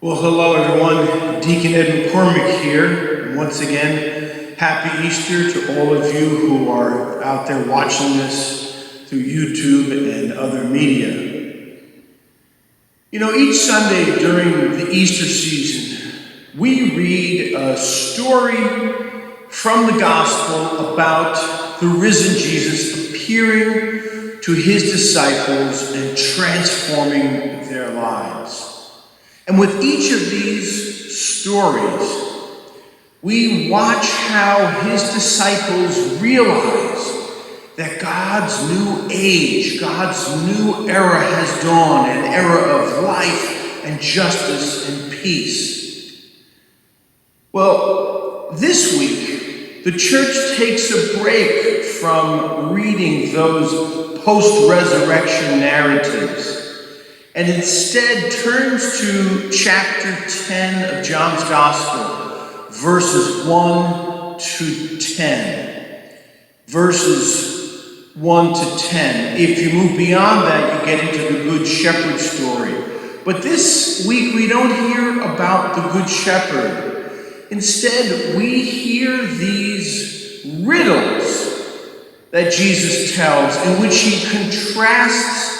Well, hello everyone. Deacon Ed McCormick here. And once again, happy Easter to all of you who are out there watching this through YouTube and other media. You know, each Sunday during the Easter season, we read a story from the gospel about the risen Jesus appearing to his disciples and transforming their lives. And with each of these stories, we watch how his disciples realize that God's new age, God's new era has dawned, an era of life and justice and peace. Well, this week, the church takes a break from reading those post-resurrection narratives and instead turns to chapter 10 of John's Gospel, verses 1 to 10. Verses 1 to 10. If you move beyond that, you get into the Good Shepherd story. But this week, we don't hear about the Good Shepherd. Instead, we hear these riddles that Jesus tells, in which he contrasts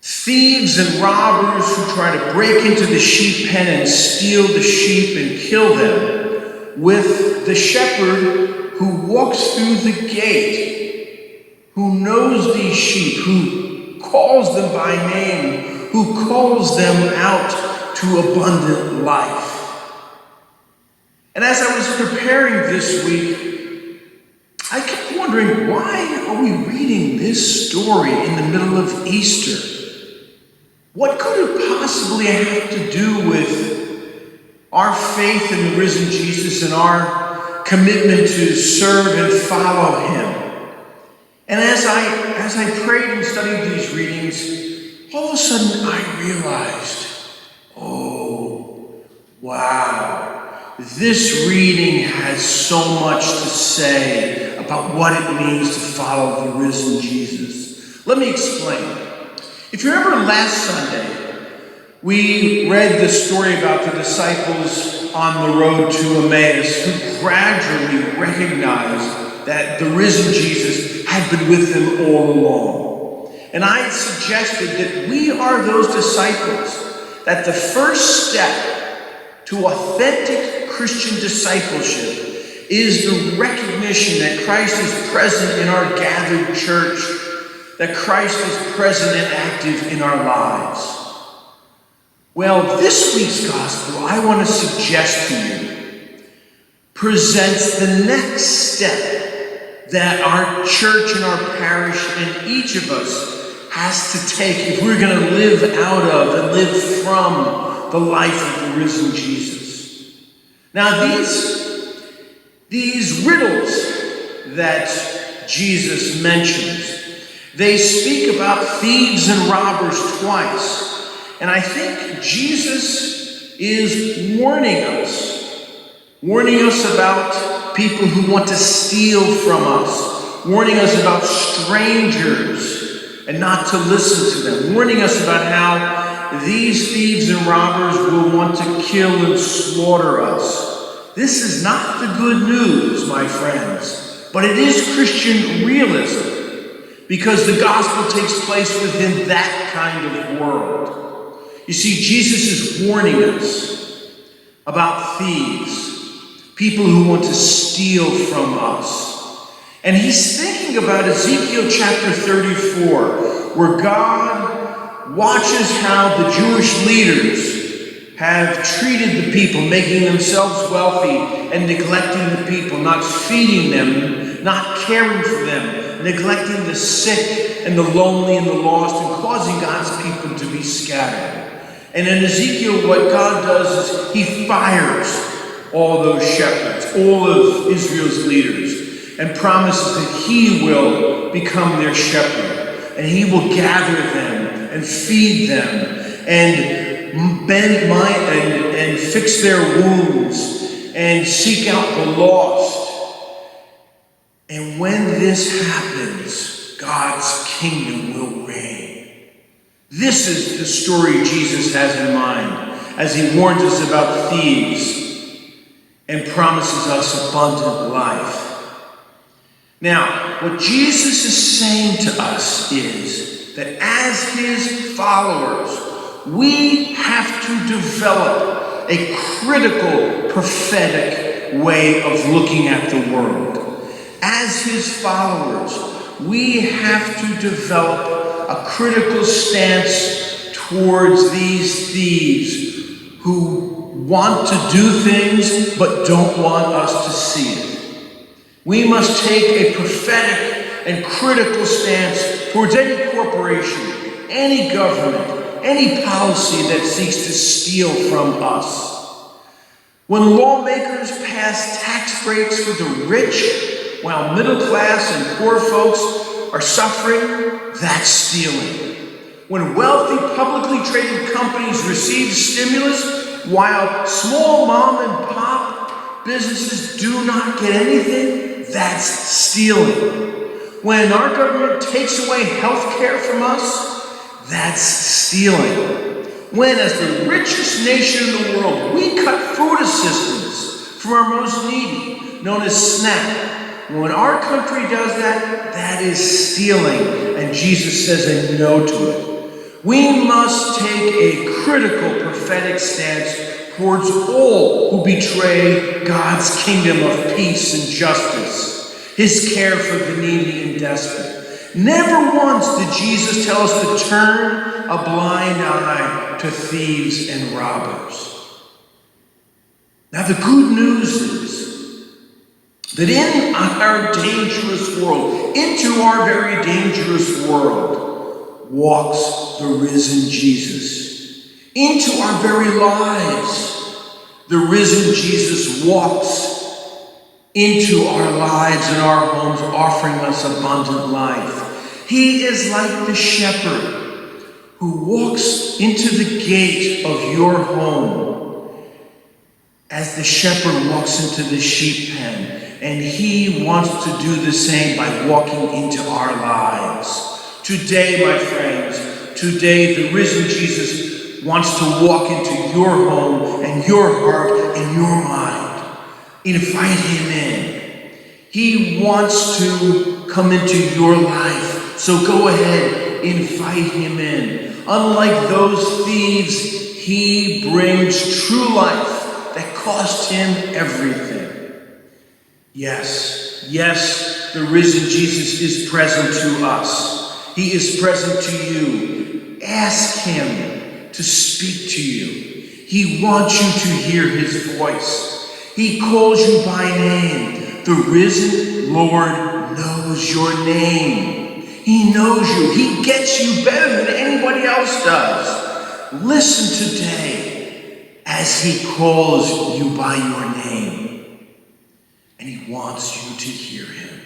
thieves and robbers who try to break into the sheep pen and steal the sheep and kill them, with the shepherd who walks through the gate, who knows these sheep, who calls them by name, who calls them out to abundant life. And as I was preparing this week, I kept wondering, why are we reading this story in the middle of Easter? What could it possibly have to do with our faith in the risen Jesus and our commitment to serve and follow him? And as I prayed and studied these readings, all of a sudden I realized, oh, wow, this reading has so much to say about what it means to follow the risen Jesus. Let me explain. If you remember last Sunday, we read the story about the disciples on the road to Emmaus who gradually recognized that the risen Jesus had been with them all along. And I suggested that we are those disciples, that the first step to authentic Christian discipleship is the recognition that Christ is present in our gathered church, that Christ is present and active in our lives. Well, this week's gospel, I want to suggest to you, presents the next step that our church and our parish and each of us has to take if we're going to live out of and live from the life of the risen Jesus. Now, these riddles that Jesus mentions, they speak about thieves and robbers twice. And I think Jesus is warning us about people who want to steal from us, warning us about strangers and not to listen to them, warning us about how these thieves and robbers will want to kill and slaughter us. This is not the good news, my friends, but it is Christian realism, because the gospel takes place within that kind of world. You see, Jesus is warning us about thieves, people who want to steal from us. And he's thinking about Ezekiel chapter 34, where God watches how the Jewish leaders have treated the people, making themselves wealthy and neglecting the people, not feeding them, not caring for them, neglecting the sick and the lonely and the lost, and causing God's people to be scattered. And in Ezekiel, what God does is he fires all those shepherds, all of Israel's leaders, and promises that he will become their shepherd, and he will gather them and feed them and and fix their wounds and seek out the lost. And when this happens, God's kingdom will reign. This is the story Jesus has in mind as he warns us about thieves and promises us abundant life. Now, what Jesus is saying to us is that as his followers, we have to develop a critical prophetic way of looking at the world. As his followers, we have to develop a critical stance towards these thieves who want to do things but don't want us to see it. We must take a prophetic and critical stance towards any corporation, any government, any policy that seeks to steal from us. When lawmakers pass tax breaks for the rich, while middle class and poor folks are suffering, that's stealing. When wealthy publicly traded companies receive stimulus, while small mom and pop businesses do not get anything, that's stealing. When our government takes away health care from us, that's stealing. When, as the richest nation in the world, we cut food assistance from our most needy, known as SNAP. When our country does that, that is stealing, and Jesus says a no to it. We must take a critical prophetic stance towards all who betray God's kingdom of peace and justice, his care for the needy and desperate. Never once did Jesus tell us to turn a blind eye to thieves and robbers. Now, the good news is that in our dangerous world, into our very dangerous world, walks the risen Jesus. Into our very lives, the risen Jesus walks into our lives and our homes, offering us abundant life. He is like the shepherd who walks into the gate of your home as the shepherd walks into the sheep pen. And he wants to do the same by walking into our lives. Today, my friends, today the risen Jesus wants to walk into your home and your heart and your mind. Invite him in. He wants to come into your life. So go ahead, invite him in. Unlike those thieves, he brings true life that cost him everything. Yes, the risen Jesus is present to us. He is present to you. Ask him to speak to you. He wants you to hear his voice. He calls you by name. The risen Lord knows your name. He knows you. He gets you better than anybody else does. Listen today as he calls you by your name. And he wants you to hear him.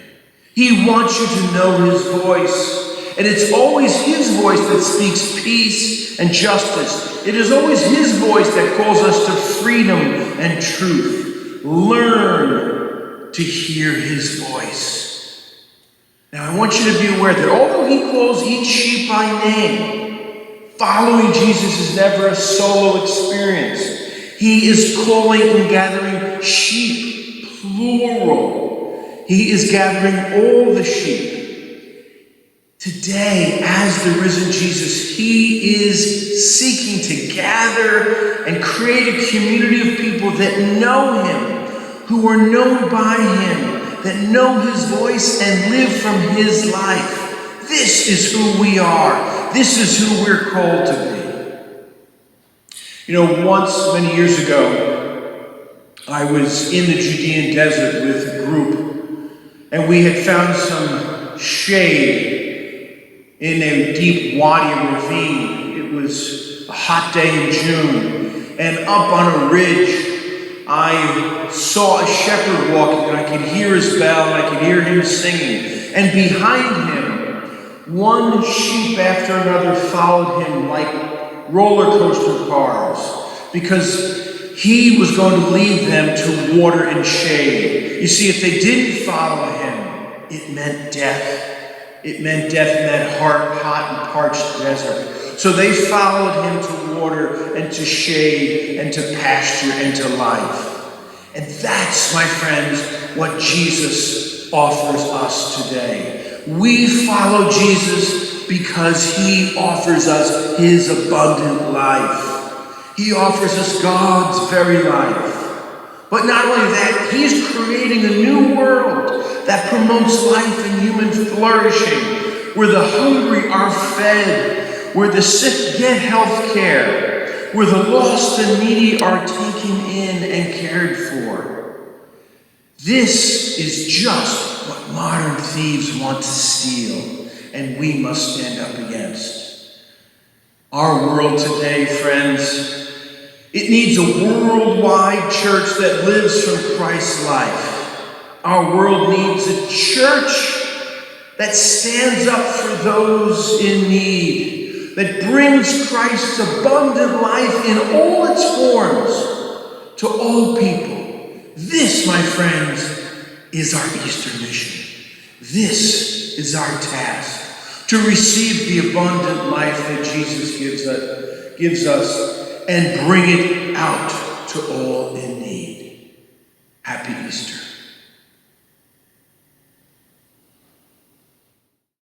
He wants you to know his voice. And it's always his voice that speaks peace and justice. It is always his voice that calls us to freedom and truth. Learn to hear his voice. Now, I want you to be aware that although he calls each sheep by name, following Jesus is never a solo experience. He is calling and gathering sheep, plural. He is gathering all the sheep. Today, as the risen Jesus, he is seeking to gather and create a community of people that know him, who are known by him, that know his voice and live from his life. This is who we are. This is who we're called to be. You know, once, many years ago, I was in the Judean desert with a group, and we had found some shade in a deep wadi ravine. It was a hot day in June, and up on a ridge, I saw a shepherd walking, and I could hear his bell, and I could hear him singing. And behind him, one sheep after another followed him like roller coaster cars, because he was going to lead them to water and shade. You see, if they didn't follow him, it meant death. It meant death in that hot and parched desert. So they followed him to water and to shade and to pasture and to life. And that's, my friends, what Jesus offers us today. We follow Jesus because he offers us his abundant life. He offers us God's very life. But not only that, he's creating a new world that promotes life and human flourishing, where the hungry are fed, where the sick get health care, where the lost and needy are taken in and cared for. This is just what modern thieves want to steal, and we must stand up against. Our world today, friends, it needs a worldwide church that lives from Christ's life. Our world needs a church that stands up for those in need, that brings Christ's abundant life in all its forms to all people. This, my friends, is our Easter mission. This is our task, to receive the abundant life that Jesus gives us and bring it out to all in need. Happy Easter.